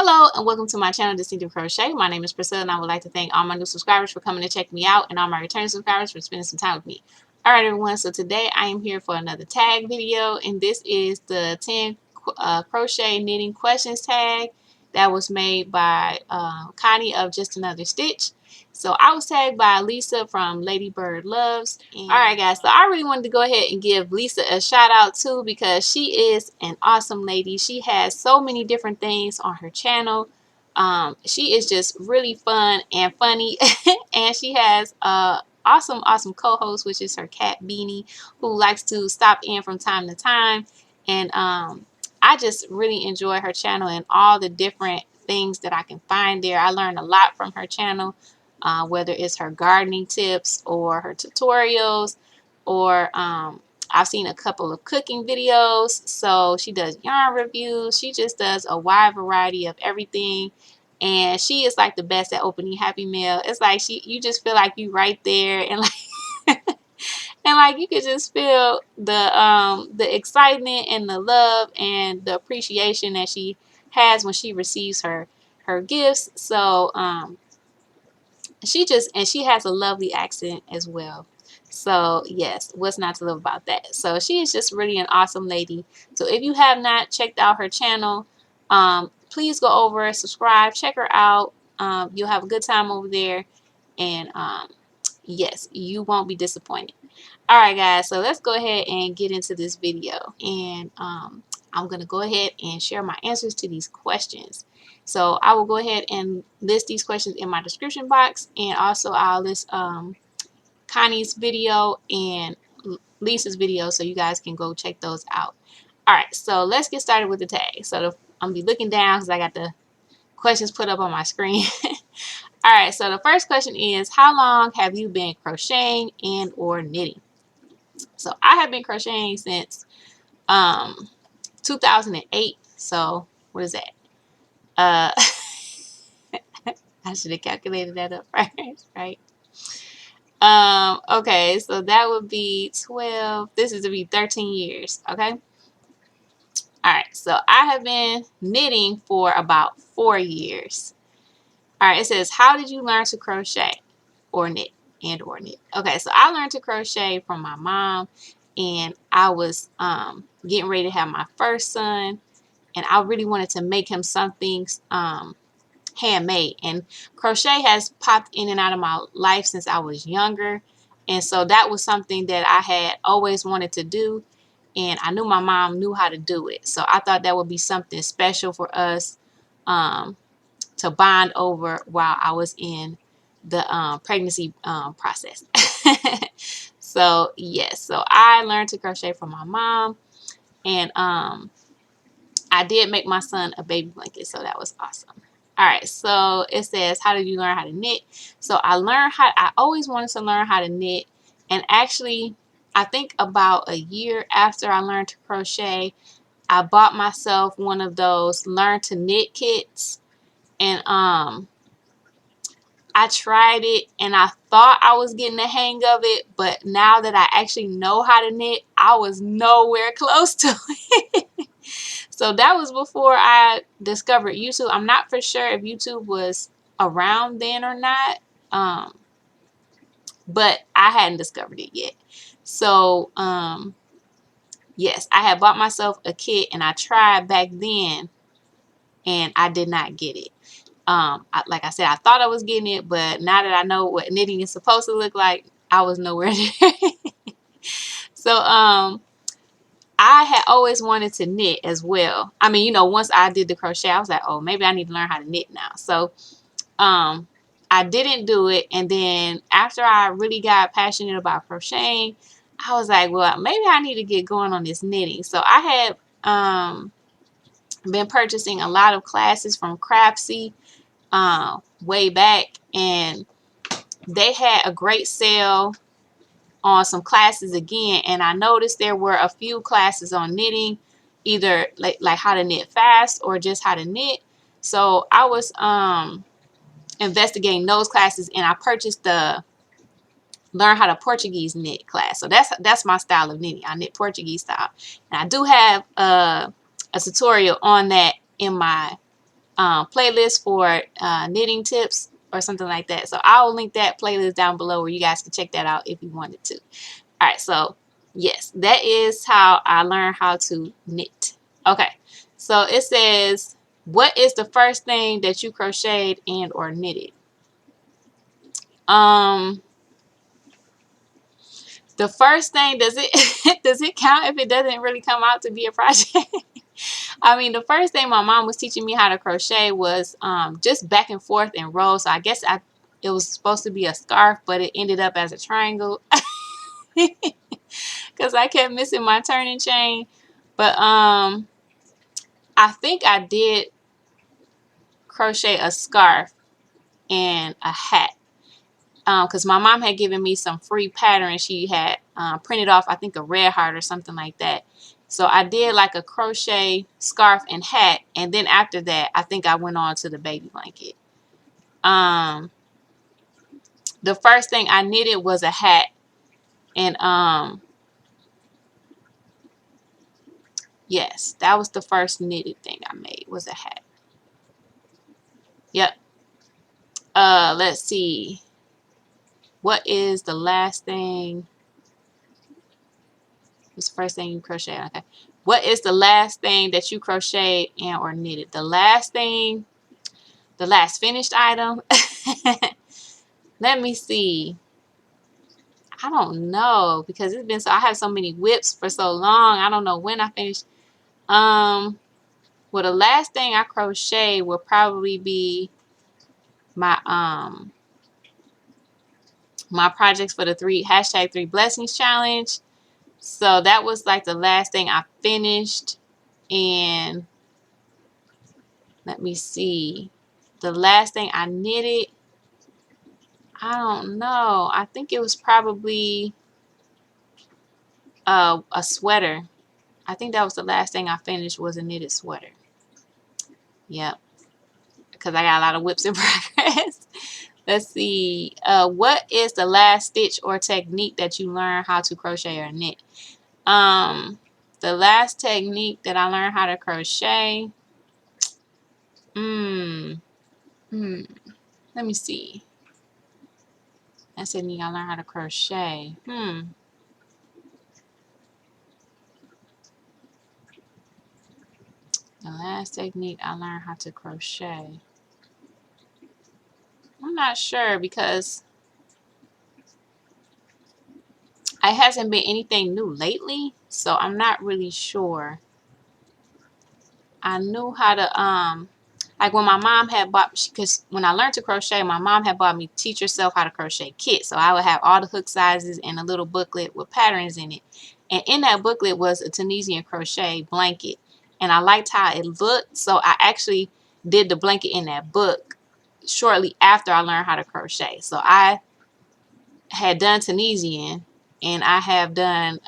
Hello and welcome to my channel, Distinctive Crochet. My name is Priscilla and I would like to thank all my new subscribers for coming to check me out and all my returning subscribers for spending some time with me. Alright everyone, so today I am here for another tag video, and this is the 10 crochet knitting questions tag that was made by Connie of Just Another Stitch. So I was tagged by Lisa from LadybirD Loves. Alright guys, so I really wanted to go ahead and give Lisa a shout out too, because she is an awesome lady. She has so many different things on her channel. She is just really fun and funny and she has a awesome co-host, which is her cat Beanie, who likes to stop in from time to time. And I just really enjoy her channel and all the different things that I can find there. I learned a lot from her channel. Whether it's her gardening tips or her tutorials, or I've seen a couple of cooking videos. So she does yarn reviews. She just does a wide variety of everything, and she is like the best at opening Happy Mail. It's like you just feel like you right there, and like and like you could just feel the excitement and the love and the appreciation that she has when she receives her gifts. So she has a lovely accent as well. So yes, what's not to love about that? So she is just really an awesome lady. So if you have not checked out her channel, please go over, subscribe, check her out. You'll have a good time over there, and yes, you won't be disappointed. Alright guys, so let's go ahead and get into this video, and I'm going to go ahead and share my answers to these questions. So I will go ahead and list these questions in my description box, and also I'll list Connie's video and Lisa's video so you guys can go check those out. Alright, so let's get started with the tag. So I'm going to be looking down because I got the questions put up on my screen. Alright, so the first question is, how long have you been crocheting and or knitting? So I have been crocheting since 2008. So what is that? I should have calculated that up first, right? Okay, so that would be 12. This is to be 13 years, okay? Alright, so I have been knitting for about 4 years. Alright, it says, how did you learn to crochet or knit and or knit? Okay, so I learned to crochet from my mom, and I was getting ready to have my first son, and I really wanted to make him something handmade. And crochet has popped in and out of my life since I was younger, and so that was something that I had always wanted to do, and I knew my mom knew how to do it. So I thought that would be something special for us to bond over while I was in the pregnancy process. So yes, so I learned to crochet from my mom, and I did make my son a baby blanket, so that was awesome. Alright, so it says, how did you learn how to knit? So I always wanted to learn how to knit, and actually I think about a year after I learned to crochet, I bought myself one of those learn to knit kits, and I tried it and I thought I was getting the hang of it, but now that I actually know how to knit, I was nowhere close to it. So that was before I discovered YouTube. I'm not for sure if YouTube was around then or not, but I hadn't discovered it yet. So yes, I had bought myself a kit and I tried back then and I did not get it. Like I said, I thought I was getting it, but now that I know what knitting is supposed to look like, I was nowhere there. So I had always wanted to knit as well. I mean, you know, once I did the crochet, I was like, oh, maybe I need to learn how to knit now. So I didn't do it, and then after I really got passionate about crocheting, I was like, well, maybe I need to get going on this knitting. So I had been purchasing a lot of classes from Craftsy way back, and they had a great sale on some classes again, and I noticed there were a few classes on knitting, either like how to knit fast or just how to knit. So I was investigating those classes, and I purchased the learn how to Portuguese knit class. So that's my style of knitting. I knit Portuguese style, and I do have a tutorial on that in my playlist for knitting tips or something like that. So I'll link that playlist down below where you guys can check that out if you wanted to. All right, so yes, that is how I learned how to knit. Okay, so it says, what is the first thing that you crocheted and or knitted? The first thing, does it does it count if it doesn't really come out to be a project? I mean, the first thing my mom was teaching me how to crochet was just back and forth in rows. So I guess it was supposed to be a scarf, but it ended up as a triangle because I kept missing my turning chain. But I think I did crochet a scarf and a hat because my mom had given me some free pattern. She had printed off, I think, a red heart or something like that. So I did like a crochet scarf and hat, and then after that, I think I went on to the baby blanket. The first thing I knitted was a hat, and yes, that was the first knitted thing I made, was a hat. Yep. Let's see. What is the last thing? What's the first thing you crochet? Okay. What is the last thing that you crocheted and or knitted? The last thing, the last finished item. Let me see. I don't know because it's been so, I have so many whips for so long. I don't know when I finished. Well, the last thing I crochet will probably be my my projects for the #3 blessings challenge. So that was like the last thing I finished. And let me see. The last thing I knitted, I don't know. I think it was probably a sweater. I think that was the last thing I finished, was a knitted sweater. Yep. Because I got a lot of whips in progress. Let's see. What is the last stitch or technique that you learned how to crochet or knit? The last technique that I learned how to crochet. Let me see. That technique I learned how to crochet. The last technique I learned how to crochet. I'm not sure because it hasn't been anything new lately, so I'm not really sure. I knew how to like when my mom had bought, because when I learned to crochet, my mom had bought me Teach Yourself How to Crochet kit. So I would have all the hook sizes and a little booklet with patterns in it. And in that booklet was a Tunisian crochet blanket. And I liked how it looked, so I actually did the blanket in that book shortly after I learned how to crochet. So I had done Tunisian, and I have done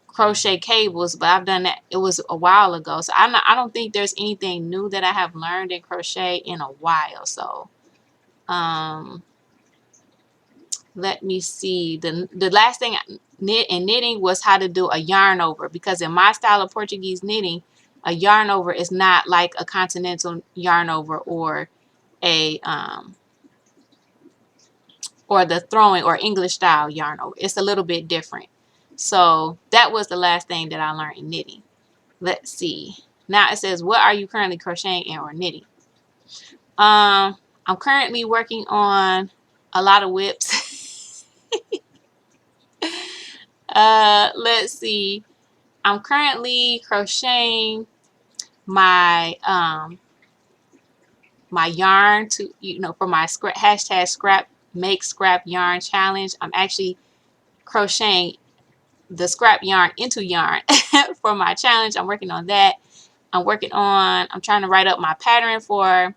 crochet cables, but I've done that, it was a while ago. So I don't think there's anything new that I have learned in crochet in a while. So let me see. The last thing I knit in knitting was how to do a yarn over, because in my style of Portuguese knitting, a yarn over is not like a continental yarn over or a or the throwing or English style yarn over. It's a little bit different. So that was the last thing that I learned in knitting. Let's see. Now it says, what are you currently crocheting and or knitting? I'm currently working on a lot of whips. Let's see. I'm currently crocheting my my yarn to, for my #scrap make scrap yarn challenge. I'm actually crocheting the scrap yarn into yarn for my challenge. I'm working on that. I'm trying to write up my pattern for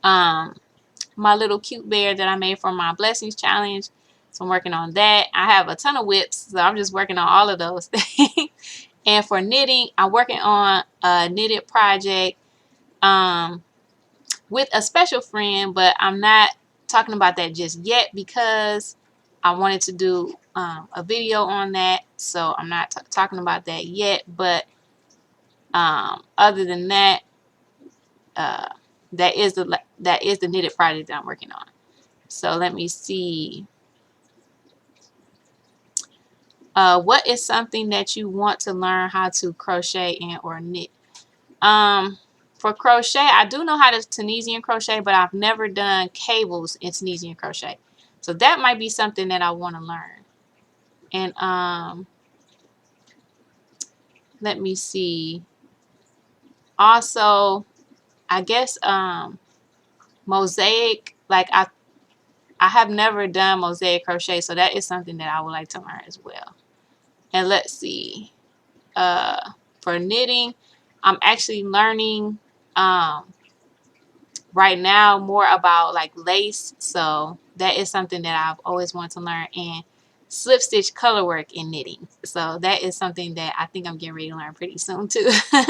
my little cute bear that I made for my blessings challenge. So I'm working on that. I have a ton of whips, so I'm just working on all of those things. And for knitting, I'm working on a knitted project with a special friend, but I'm not talking about that just yet because I wanted to do a video on that. So I'm not talking about that yet, but other than that, that is the knitted project that I'm working on. So let me see. What is something that you want to learn how to crochet and or knit? For crochet, I do know how to Tunisian crochet, but I've never done cables in Tunisian crochet. So that might be something that I want to learn. And let me see. Also, I guess mosaic, like I have never done mosaic crochet, so that is something that I would like to learn as well. And let's see. For knitting, I'm actually learning right now more about like lace, so that is something that I've always wanted to learn, and slip stitch color work in knitting, so that is something that I think I'm getting ready to learn pretty soon too. All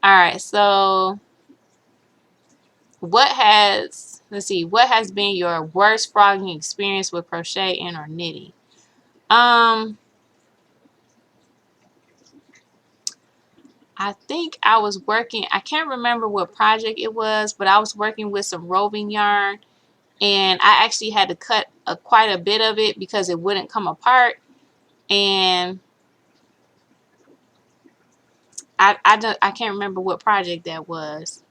right, so what has been your worst frogging experience with crochet and or knitting? I think I was working, I can't remember what project it was, but I was working with some roving yarn, and I actually had to cut quite a bit of it because it wouldn't come apart. And I can't remember what project that was.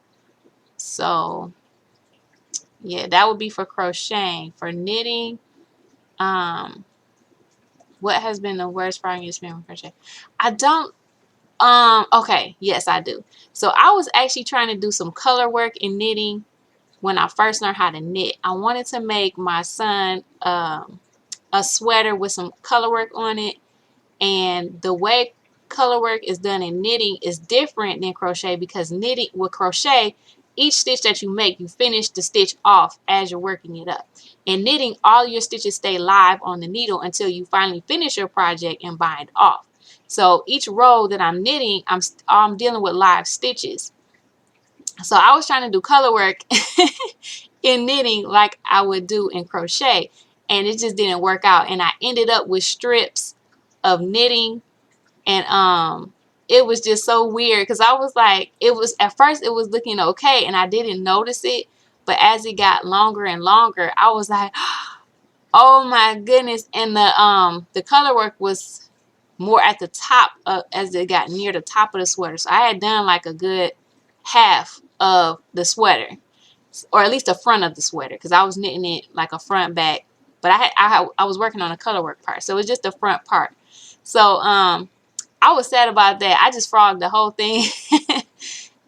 So yeah, that would be for crocheting. For knitting, what has been the worst frogging experience with crochet? I don't. Okay, yes, I do. So I was actually trying to do some color work in knitting when I first learned how to knit. I wanted to make my son a sweater with some color work on it, and the way color work is done in knitting is different than crochet, because knitting with crochet, each stitch that you make, you finish the stitch off as you're working it up. In knitting, all your stitches stay live on the needle until you finally finish your project and bind off. So each row that I'm knitting, I'm dealing with live stitches. So I was trying to do color work in knitting like I would do in crochet, and it just didn't work out, and I ended up with strips of knitting, and it was just so weird because I was like, it was at first it was looking okay and I didn't notice it, but as it got longer and longer, I was like, oh my goodness. And the color work was more at the top as it got near the top of the sweater. So I had done like a good half of the sweater, or at least the front of the sweater, because I was knitting it like a front back, but I was working on the color work part, so it was just the front part. So I was sad about that. I just frogged the whole thing.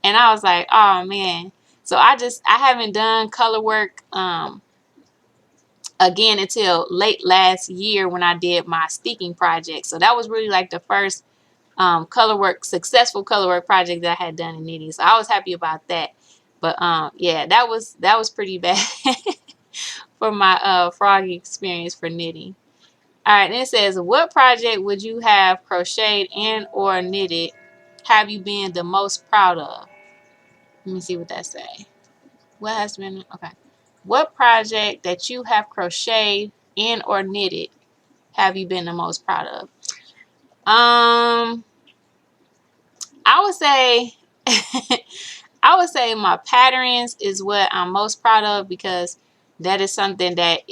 And I was like, oh man. So I haven't done color work again until late last year when I did my sticking project. So that was really like the first successful color work project that I had done in knitting. So I was happy about that. But yeah, that was pretty bad for my frog experience for knitting. All right, and it says, what project would you have crocheted and or knitted have you been the most proud of? Let me see what that say. What has been, okay. What project that you have crocheted and or knitted have you been the most proud of? I would say I would say my patterns is what I'm most proud of, because that is something that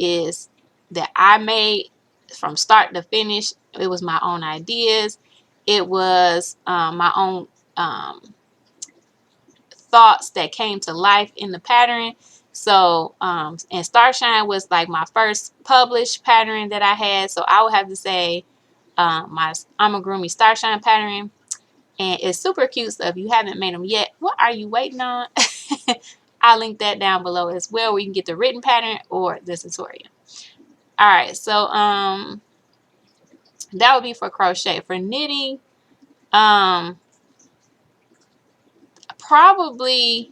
I made from start to finish. It was my own ideas. It was my own thoughts that came to life in the pattern. So and Starshine was like my first published pattern that I had. So I would have to say my Amigurumi Starshine pattern. And it's super cute. So if you haven't made them yet, what are you waiting on? I'll link that down below as well, where you can get the written pattern or the tutorial. All right, so that would be for crochet. For knitting, probably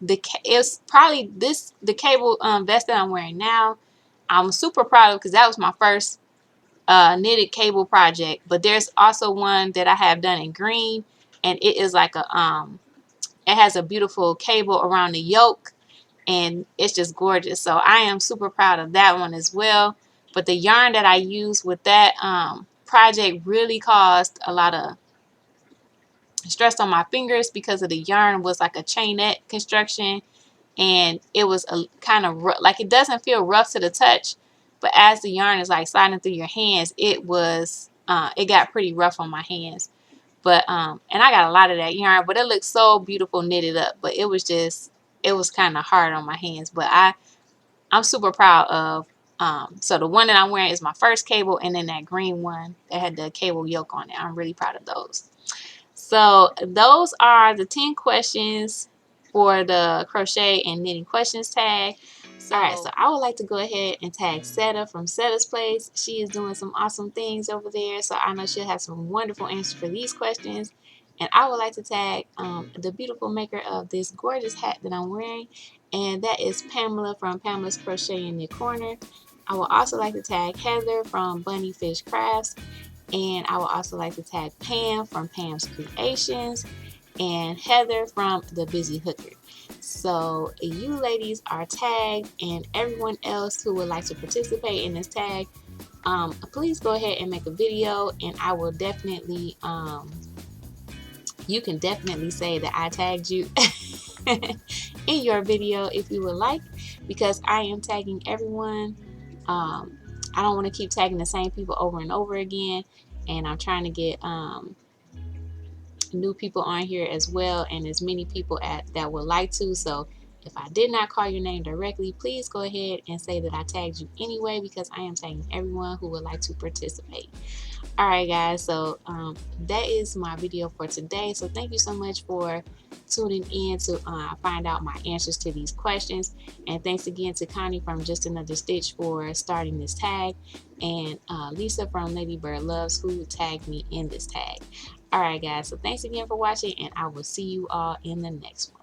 the cable vest that I'm wearing now. I'm super proud of, because that was my first knitted cable project. But there's also one that I have done in green, and it is like it has a beautiful cable around the yoke, and it's just gorgeous. So I am super proud of that one as well. But the yarn that I used with that project really caused a lot of stressed on my fingers because of the yarn was like a chainette construction, and it was a kind of like, it doesn't feel rough to the touch, but as the yarn is like sliding through your hands, it got pretty rough on my hands. But and I got a lot of that yarn, but it looked so beautiful knitted up, but it was kind of hard on my hands. But I'm super proud of so the one that I'm wearing is my first cable, and then that green one that had the cable yoke on it. I'm really proud of those. So those are the 10 questions for the crochet and knitting questions tag. So, alright, so I would like to go ahead and tag Seta from Seta's Place. She is doing some awesome things over there, so I know she'll have some wonderful answers for these questions. And I would like to tag the beautiful maker of this gorgeous hat that I'm wearing, and that is Pamela from Pamela's Crochet in the Corner. I would also like to tag Heather from Bunny Fish Crafts. And I would also like to tag Pam from Pam's Creations and Heather from The Busy Hooker. So you ladies are tagged, and everyone else who would like to participate in this tag, please go ahead and make a video, and I will definitely, you can definitely say that I tagged you in your video if you would like, because I am tagging everyone. I don't want to keep tagging the same people over and over again, and I'm trying to get new people on here as well, and as many people that would like to. So if I did not call your name directly, please go ahead and say that I tagged you anyway, because I am tagging everyone who would like to participate. Alright guys, so that is my video for today. So thank you so much for tuning in to find out my answers to these questions. And thanks again to Connie from Just Another Stitch for starting this tag, and Lisa from LadybirD Loves who tagged me in this tag. Alright guys, so thanks again for watching, and I will see you all in the next one.